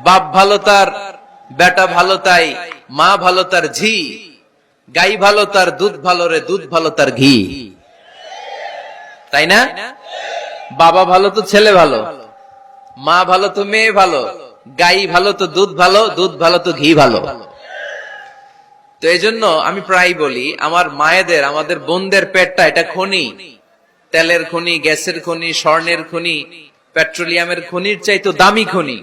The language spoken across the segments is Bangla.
বাপ ভালো তার বেটা ভালো তাই, মা ভালো তার ঝি, গাই ভালো তার দুধ ভালো রে, দুধ ভালো তার ঘি। তাই না? বাবা ভালো তো ছেলে ভালো, মা ভালো তো মেয়ে ভালো, গাই ভালো তো দুধ ভালো, দুধ ভালো তো ঘি ভালো। তো এই জন্য আমি প্রায় বলি, আমার মায়েদের, আমাদের বোনদের পেটটা এটা খনি, তেলের খনি, গ্যাসের খনি, স্বর্ণের খনি, পেট্রোলিয়ামের খনির চাইতো দামি খনি।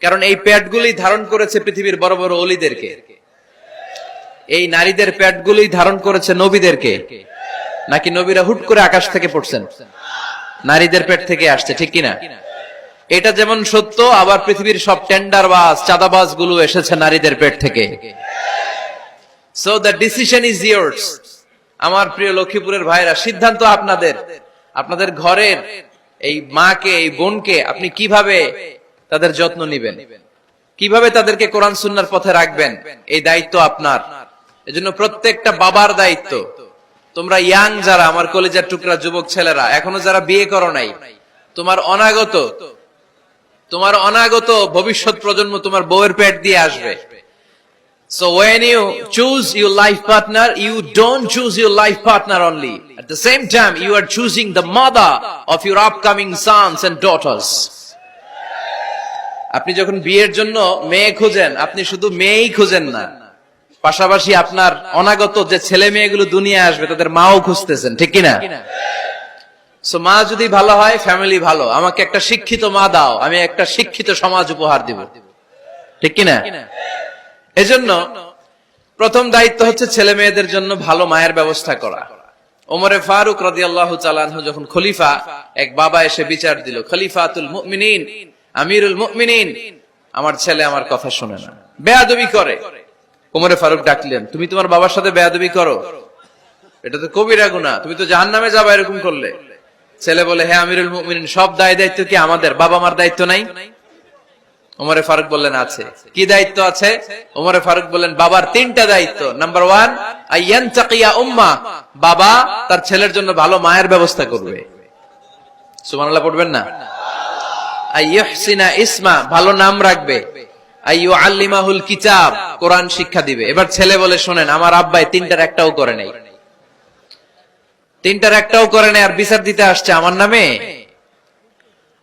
কারণ এই পেটগুলোই ধারণ করেছে পৃথিবীর বড় বড় অলিদেরকে, এই নারীদের পেটগুলোই ধারণ করেছে নবীদেরকে। নাকি নবীরা হুট করে আকাশ থেকে পড়ছেন? নারীদের পেট থেকে আসছে, ঠিক কিনা? এটা যেমন সত্য, আবার পৃথিবীর সব টেন্ডারবাজ, চাঁদাবাজ গুলো এসেছে নারীদের পেট থেকে। So the decision is years. আমার প্রিয় লক্ষ্মীপুরের ভাইরা, সিদ্ধান্ত আপনাদের। আপনাদের ঘরের এই মাকে, এই বোনকে আপনি কিভাবে তাদের যত্ন নিবেন, কিভাবে তাদেরকে কোরআন সুন্নাহর পথে রাখবেন, এই দায়িত্ব আপনার। এজন্য প্রত্যেকটা বাবার দায়িত্ব। তোমরা ইয়াং যারা, আমার কলেজের টুকরা যুবক ছেলেরা, এখনো যারা বিয়ে করো নাই, তোমার অনাগত ভবিষ্যৎ প্রজন্ম তোমার বউয়ের পেট দিয়ে আসবে। So when you choose your life partner, you don't choose your life partner only. At the same time, you are choosing the mother of your upcoming sons and daughters. আপনি যখন বিয়ের জন্য মেয়ে খোঁজেন, আপনি শুধু মেয়েই খোঁজেন না, পাশাপাশি আপনার অনাগত যে ছেলে মেয়েগুলো দুনিয়ায় আসবে তাদের মাও খুঁজতেছেন, ঠিক কিনা? সো মা যদি ভালো হয়, ফ্যামিলি ভালো। আমাকে একটা শিক্ষিত মা দাও, আমি একটা শিক্ষিত সমাজ উপহার দিব, ঠিক কিনা? এজন্য প্রথম দায়িত্ব হচ্ছে ছেলে মেয়েদের জন্য ভালো মায়ের ব্যবস্থা করা। ওমরে ফারুক রাদিয়াল্লাহু তাআলা আনহু যখন খলিফা, এক বাবা এসে বিচার দিল, খলিফাতুল মুমিনিন, আমিরুল মুমিনিন, আমার ছেলে আমার কথা শুনে না, বেয়াদবি করে। ওমরে ফারুক ডাকলেন, তুমি তোমার বাবার সাথে বেয়াদবি করো? এটা তো কবিরা গুনাহ, তুমি তো জাহান্নামে যাবে এরকম করলে। ছেলে বলে, হ্যাঁ আমিরুল মুমিনিন, সব দায় দায়িত্ব কি আমাদের? বাবা মার দায়িত্ব নাই? ওমরে ফারুক বললেন, আছে। কি দায়িত্ব আছে? ওমরে ফারুক বললেন, বাবার তিনটা দায়িত্ব। নাম্বার 1, আইয়ানতাকিয়া উম্মা, বাবা তার ছেলের জন্য ভালো মায়ের ব্যবস্থা করবে। সুবহানাল্লাহ পড়বেন না? আইয়ুহসিনা ইসমা, ভালো নাম রাখবে। আইয়ুআল্লিমাহুল কিতাব, কোরআন শিক্ষা দিবে। এবার ছেলে বলে, শোনেন, আমার আব্বাই তিনটার একটাও করে নাই, তিনটার একটাও করে নাই, আর বিচার দিতে আসছে আমার নামে।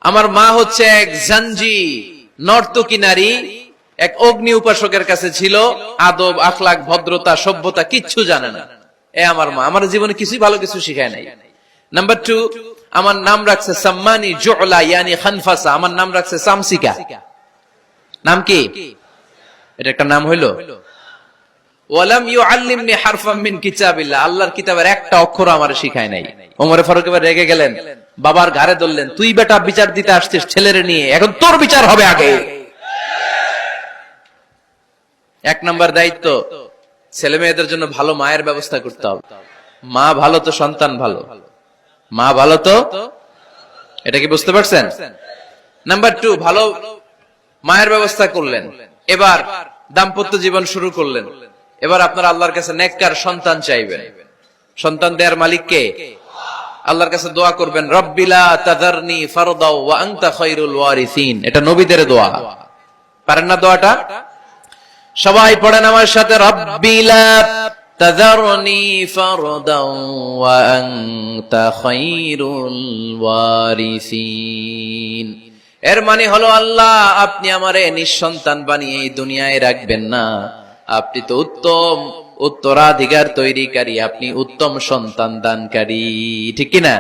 আমার মা হচ্ছে এক জাঞ্জি, নর্তকী নারী, এক অগ্নি উপাসকের কাছে ছিল, আদব, আখলাক, ভদ্রতা, সভ্যতা কিচ্ছু জানে না। আমার মা আমার জীবনে কিছুই ভালো কিছু শিখায় নাই। নাম্বার 2, আমার নাম রাখছে সাম্মানি জুলা, ইয়ানি খানফাসা, আমার নাম রাখছে সামসিকা। নাম কি? এটা একটা নাম হইলো? ওয়ালাম ইউআল্লিমনি হারফাম মিন কিতাবিল্লাহ, আল্লাহর কিতাবের একটা অক্ষর আমারে শিখায় নাই। ওমরে ফারুক এবার রেগে গেলেন, বাবার ঘাড়ে ধরলেন, তুই বেটা বিচার দিতে আসছিস ছেলেরে নিয়ে, এখন তোর বিচার হবে আগে। এক নাম্বার দায়িত্ব, ছেলে মেয়েদের জন্য ভালো মায়ের ব্যবস্থা করতে হবে। মা ভালো তো সন্তান ভালো, মা ভালো তো, এটা কি বুঝতে পারছেন? নাম্বার 2, ভালো মায়ের ব্যবস্থা করলেন, এবার দাম্পত্য জীবন শুরু করলেন। এবার আপনারা আল্লাহর কাছে নেককার সন্তান চাইবেন। সন্তান দেয়ার মালিক কে? আল্লাহর কাছে দোয়া করবেন, রব্বিলা তাযারনি ফারদাও ওয়া আনতা খায়রুল ওয়ারিসিন। এটা নবীদের দোয়া, পারেন না দোয়াটা? সবাই পড়েন আমার সাথে, রব্বিলা তাযারনি ফারদাও ওয়া আনতা খায়রুল ওয়ারিসিন। এর মানে হলো, আল্লাহ আপনি আমারে নিঃসন্তান বানিয়ে এই দুনিয়ায় রাখবেন না, আপনি তো উত্তম উত্তরাধিকার তৈরিকারী, আপনি উত্তম সন্তান দানকারী, ঠিক কিনা?